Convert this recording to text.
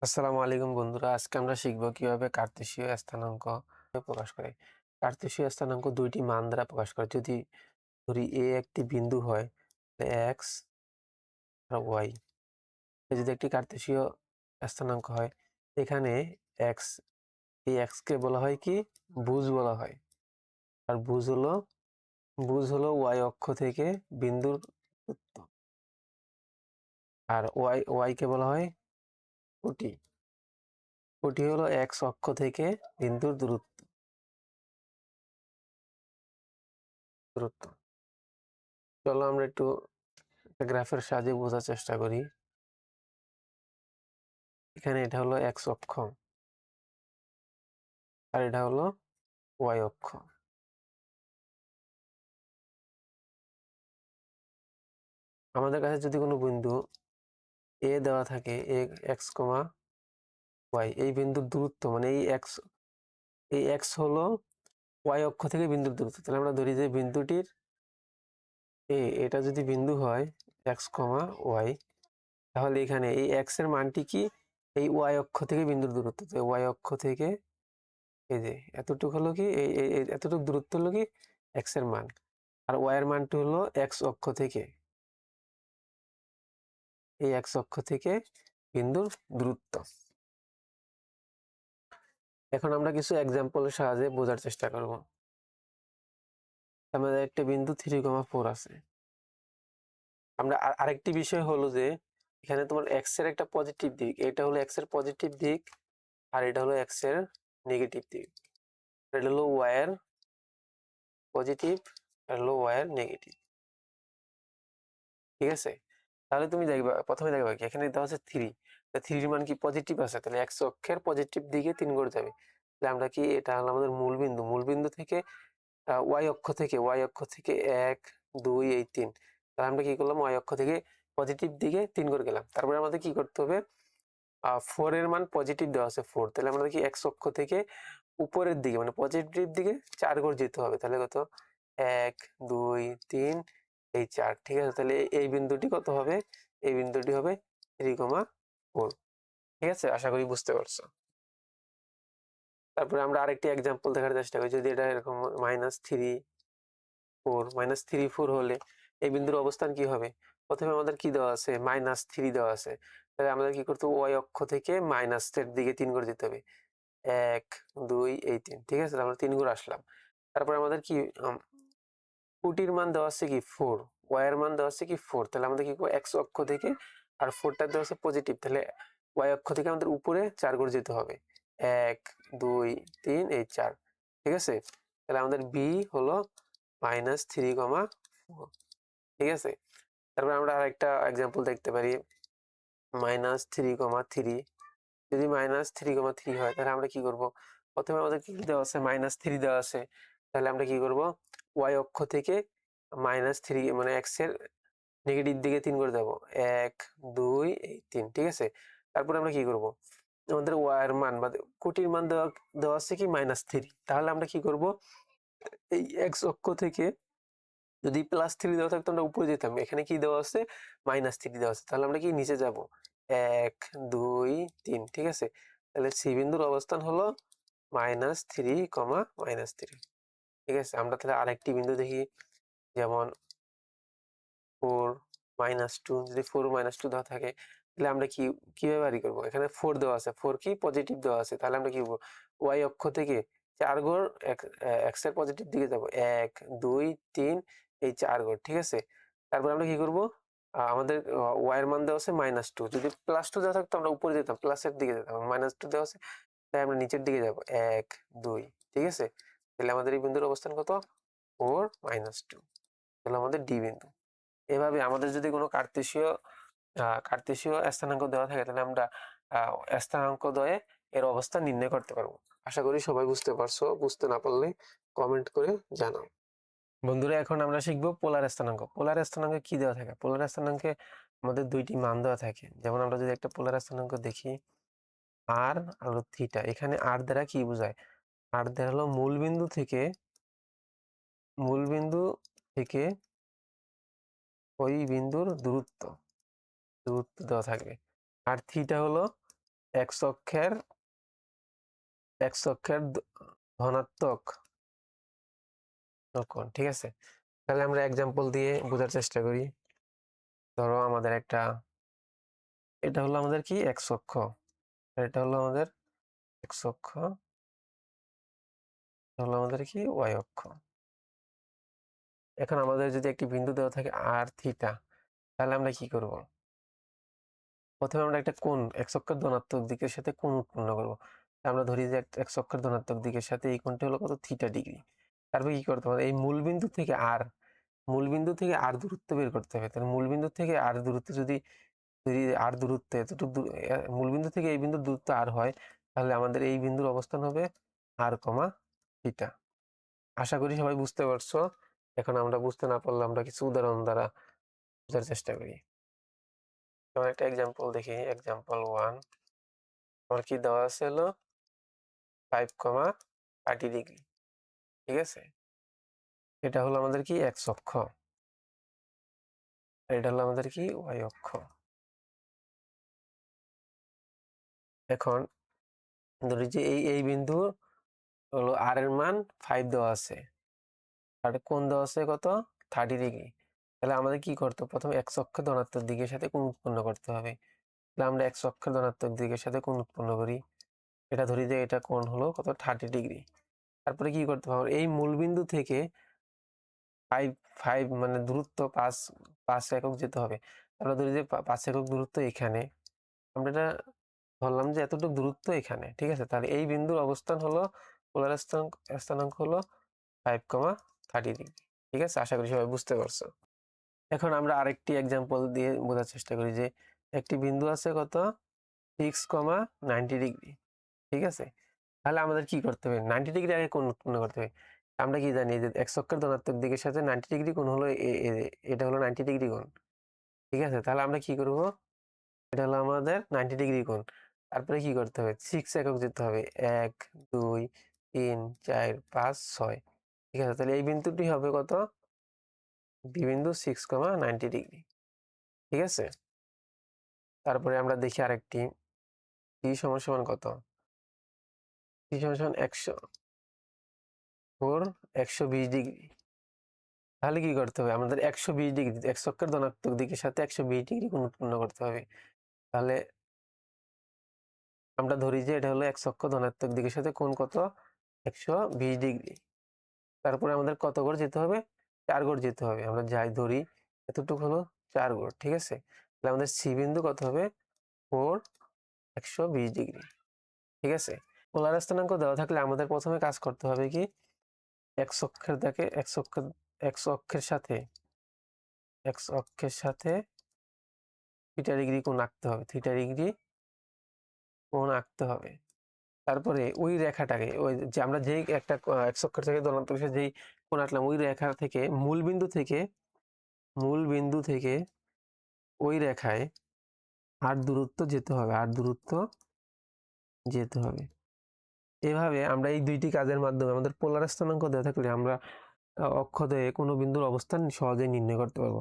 আসসালামু আলাইকুম বন্ধুরা, আজকে আমরা শিখব কিভাবে কার্তেশীয় স্থানাঙ্ক প্রকাশ করে। কার্তেশীয় স্থানাঙ্ক দুইটি মান দ্বারা প্রকাশ করে। যদি ধরি এ একটি বিন্দু হয়, এক্স আর ওয়াই যদি একটি কার্তেশীয় স্থানাঙ্ক হয়, এখানে এক্স এই এক্স কে বলা হয় কি ভুজ বলা হয়। আর ভুজ হলো ওয়াই অক্ষ থেকে বিন্দুর দূরত্ব। আর ওয়াই কে বলা হয় কোটি। কোটি হলো এক্স অক্ষ থেকে বিন্দুর দূরত্ব। চলো আমরা একটু গ্রাফের সাহায্যে বোঝার চেষ্টা করি। এখানে এটা হলো এক্স অক্ষ আর এটা হলো ওয়াই অক্ষ। আমাদের কাছে যদি কোনো বিন্দু এ দেওয়া থাকে, এক্স কমা ওয়াই, এই বিন্দুর দূরত্ব মানে এই এক্স হলো ওয়াই অক্ষ থেকে বিন্দুর দূরত্ব। তাহলে আমরা ধরি যে বিন্দুটির এটা যদি বিন্দু হয় এক্স কমা ওয়াই, তাহলে এখানে এই এক্স এর মানটি কি এই ওয়াই অক্ষ থেকে বিন্দুর দূরত্ব। তো ওয়াই অক্ষ থেকে এই যে এতটুকু হলো কি এতটুকু দূরত্ব হলো কি এক্স এর মান, আর ওয়াই এর মানটি হলো এক্স অক্ষ থেকে বিন্দুর দূরত্ব। এখন আমরা কিছু এক্সাম্পলের সাহায্যে বোঝার চেষ্টা করব। আমাদের একটা বিন্দু 3,4 আছে। আমরা আরেকটি বিষয় হলো যে এখানে তোমার এক্স এর একটা পজিটিভ দিক, এটা হলো এক্স এর পজিটিভ দিক আর এটা হলো এক্স এর নেগেটিভ দিক। এটা হলো ওয়াই এর পজিটিভ আর হলো ওয়াই এর নেগেটিভ। ঠিক আছে, তাহলে তুমি প্রথমে দেখবা কি এখানে দেওয়া আছে 3, থ্রির মান কি পজিটিভ আছে, তাহলে এক্স অক্ষের পজিটিভ দিকে 3 করে যাবে। তাহলে আমরা কি এটা হলো আমাদের মূল বিন্দু থেকে ওয়াই অক্ষ থেকে 1 2 এই 3। তাহলে আমরা কি করলাম, ওয়াই অক্ষ থেকে পজিটিভ দিকে 3 করে গেলাম। তারপরে আমাদের কি করতে হবে, 4 এর মান পজিটিভ দেওয়া আছে 4, তাহলে আমাদের কি এক্স অক্ষ থেকে উপরের দিকে মানে পজিটিভ দিকে 4 করে যেতে হবে। তাহলে কত, 1 2 3 এই 4। ঠিক আছে, তাহলে এই বিন্দুটি কত হবে, এই বিন্দুটি হবে 3,4। ঠিক আছে, আশা করি বুঝতে পারছো। তারপরে আমরা আরেকটি এক্সাম্পল দেখার চেষ্টা করি। যদি এটা এরকম -3 4 হলে এই বিন্দুর অবস্থান কি হবে। প্রথমে আমাদের কি দেওয়া আছে, -3 দেওয়া আছে। তাহলে আমাদের কি করতে হবে, ওয়াই অক্ষ থেকে মাইনাস এর দিকে 3 করে যেতে হবে। 1 2 এই 3। ঠিক আছে, আমরা 3 করে আসলাম। তারপরে আমাদের কি কোটির মান দেওয়া আছে কি 4, ওয়াই এর মান দেওয়া আছে কি 4। তাহলে আমাদের কি করবো, এক্স অক্ষ থেকে, আর 4টা দেওয়া আছে পজিটিভ, তাহলে ওয়াই অক্ষ থেকে আমাদের উপরে 4 করে যেতে হবে। 1 2 3 এই 4। ঠিক আছে, তাহলে আমাদের বি হলো -3,4। ঠিক আছে, তারপর আমরা আরেকটা এক্সাম্পল দেখতে পারি, -3,3। যদি -3,3 হয় তাহলে আমরা কি করব, প্রথমে আমাদের কি দেওয়া আছে, -3 দেওয়া আছে। তাহলে আমরা কি করব, ওয়াই অক্ষ থেকে -3 মানে এক্স এর নেগেটিভ দিকে 3 করে যাব। 1 2 এই 3। ঠিক আছে, তারপরে আমরা কি করব, আমাদের ওয়াই এর মান বা কোটির মান দেওয়া দেওয়া আছে কি -3। তাহলে আমরা কি করব, এই এক্স অক্ষ থেকে যদি +3 দেওয়া থাকতো আমরা উপরে যেতাম। এখানে কি দেওয়া আছে, -3 দেওয়া আছে। তাহলে আমরা কি নিচে যাব, 1 2 3। ঠিক আছে, তাহলে সি বিন্দুর অবস্থান হলো -3, -3। ঠিক আছে, আমরা তাহলে আরেকটি বিন্দু দেখি, যেমন 4 -2। যদি 4 -2 দেওয়া থাকে তাহলে আমরা কিভাবে বাড়ি করবো, এখানে 4 দেওয়া আছে, 4 কি পজিটিভ দেওয়া আছে। তাহলে আমরা কি করবো, ওয়াই অক্ষ থেকে 4 ঘর এক্স এর পজিটিভ দিকে যাব। 1 2 3 এই 4 ঘর। ঠিক আছে, তারপর আমরা কি করবো, আমাদের ওয়াই এর মান দেওয়া আছে -2। যদি +2 দেওয়া থাকতো আমরা উপরে যেতাম, প্লাসের দিকে যেতাম। -2 দেওয়া আছে তাই আমরা নিচের দিকে যাব, 1 2। ঠিক আছে, তাহলে আমাদের এই বিন্দুর অবস্থান কত, 4 -2। তাহলে আমাদের ডি বিন্দু। এভাবে আমাদের যদি কোনো কার্তেশীয় স্থানাঙ্ক দেওয়া থাকে তাহলে আমরা স্থানাঙ্ক দ্বয়ে এর অবস্থান নির্ণয় করতে পারবো। আশা করি সবাই বুঝতে পারছো। বুঝতে না পারলে কমেন্ট করে জানাও। বন্ধুরা, এখন আমরা শিখবো পোলার স্থানাঙ্ক। পোলার স্থানাঙ্কে কি দেওয়া থাকে, পোলার স্থানাঙ্কে আমাদের দুইটি মান দেওয়া থাকে। যেমন আমরা যদি একটা পোলার স্থানাঙ্ক দেখি, আর হলো থিটা। এখানে আর দ্বারা কি বোঝায়, আর দ্বারা হলো মূল বিন্দু থেকে ওই বিন্দুর দূরত্ব দেওয়া থাকবে। আর থিটা হলো x অক্ষের ধনাত্মক কোণ, ঠিক আছে। তাহলে আমরা এক্সাম্পল দিয়ে বোঝার চেষ্টা করি। ধরো আমাদের এটা হলো আমাদের কি x অক্ষ, এটা হলো আমাদের x অক্ষ, হলো আমাদের কি y অক্ষ। এখন আমাদের যদি একটি বিন্দু দেওয়া থাকে r থিটা, তাহলে আমরা কি করব? প্রথমে আমরা একটা কোণ x অক্ষের ধনাত্মক দিকের সাথে কোণ উৎপন্ন করব। আমরা ধরি যে x অক্ষের ধনাত্মক দিকের সাথে এই কোণটি হলো কত, থিটা ডিগ্রি। তারপর কি করতে হবে? এই মূলবিন্দু থেকে r দূরত্ব বের করতে হবে। তাহলে মূলবিন্দু থেকে r দূরত্ব যদি r দূরত্ব এতটুকু মূলবিন্দু থেকে এই বিন্দুর দূরত্ব r হয়, তাহলে আমাদের এই বিন্দুর অবস্থান হবে r, থিটা। আশা করি সবাই বুঝতে পারছো। এখন আমরা বুঝতে না পারলে আমরা কিছু উদাহরণ দ্বারা বোঝার চেষ্টা করি। যেমন একটা এক্সাম্পল দেখি, এক্সাম্পল 1। আমার কি দেওয়া আছে হলো 5, 30 ডিগ্রি, ঠিক আছে। এটা হলো আমাদের কি x অক্ষ, আর এটা হলো আমাদের কি y অক্ষ। এখন ধরি যে এই বিন্দু হলো r এর মান 5 দেওয়া আছে, আর কোণ দেওয়া আছে কত, 30 ডিগ্রি। তাহলে আমাদের কি করতে হবে? প্রথমে x অক্ষের ধনাত্মক দিকের সাথে কোণ উৎপন্ন করতে হবে। তাহলে আমরা x অক্ষের ধনাত্মক দিকের সাথে কোণ উৎপন্ন করি। এটা ধরি যে এটা কোণ হলো কত, 30 ডিগ্রি। তারপরে কি করতে হবে? এই মূলবিন্দু থেকে 5 মানে দূরত্ব 5 একক যেতে হবে। আমরা ধরি যে 5 একক দূরত্ব এখানে, আমরা এটা ধরলাম যে এতটুকু দূরত্ব এখানে, ঠিক আছে। তাহলে এই বিন্দুর অবস্থান হলো, পোলার স্থানাঙ্ক হলো 5, 30 ডিগ্রি, ঠিক আছে। আশা করি সবাই বুঝতে পারছো। এখন আমরা আরেকটি এক্সাম্পল দিয়ে বোঝার চেষ্টা করি যে একটি বিন্দু আছে কত, 6, 90 ডিগ্রি, ঠিক আছে। তাহলে আমাদের কি করতে হবে? 90 ডিগ্রি আগে কোণ উৎপন্ন করতে হবে। আমরা কি জানি যে x অক্ষের ধনাত্মক দিকের সাথে 90 ডিগ্রি কোণ হলো এটা হলো 90 ডিগ্রি কোণ, ঠিক আছে। তাহলে আমরা কি করব? এটা হলো আমাদের 90 ডিগ্রি কোণ। তারপরে কি করতে হবে? 6 একক যেতে হবে। 1, 2, 3, 4, 5, 6, ঠিক আছে। তাহলে এই বিন্দুটি হবে কত, বি বিন্দু 6, 90 ডিগ্রি, ঠিক আছে। তারপরে আমরা দেখি আরেকটি, t সমান সমান কত, t সমান সমান 120 ডিগ্রি। তাহলে কি করতে হবে? আমাদের 120 ডিগ্রি x অক্ষের ধনাত্মক দিকের সাথে 120 ডিগ্রি কোণ উৎপন্ন করতে হবে। তাহলে আমরা ধরি যে এটা হলো x অক্ষ ধনাত্মক দিকের সাথে কোণ কত, 120 ডিগ্রি। তারপরে আমাদের কত গড় যেতে হবে? 4 গড় যেতে হবে। আমরা যাই ধরি এতটুকু হলো 4 গড়, ঠিক আছে। তাহলে আমাদের সি বিন্দু কত হবে, 120 ডিগ্রি, ঠিক আছে। পোলার স্থানাঙ্ক দেওয়া থাকলে আমাদের প্রথমে কাজ করতে হবে কি, x অক্ষের সাথে থিটা ডিগ্রি কোণ আঁকতে হবে, থিটা ডিগ্রি কোণ আঁকতে হবে। তারপরে ওই রেখাটাকে, ওই যে আমরা যেই একটা x অক্ষের থেকে ধনাত্মক যেই কোণ আঁকলাম, ওই রেখা থেকে মূল বিন্দু থেকে ওই রেখায় দূরত্ব যেতে হবে, দূরত্ব যেতে হবে। এভাবে আমরা এই দুইটি কাজের মাধ্যমে আমাদের পোলার স্থানাঙ্ক দেওয়া থাকলে আমরা অক্ষ দিয়ে কোনো বিন্দুর অবস্থান সহজেই নির্ণয় করতে পারবো।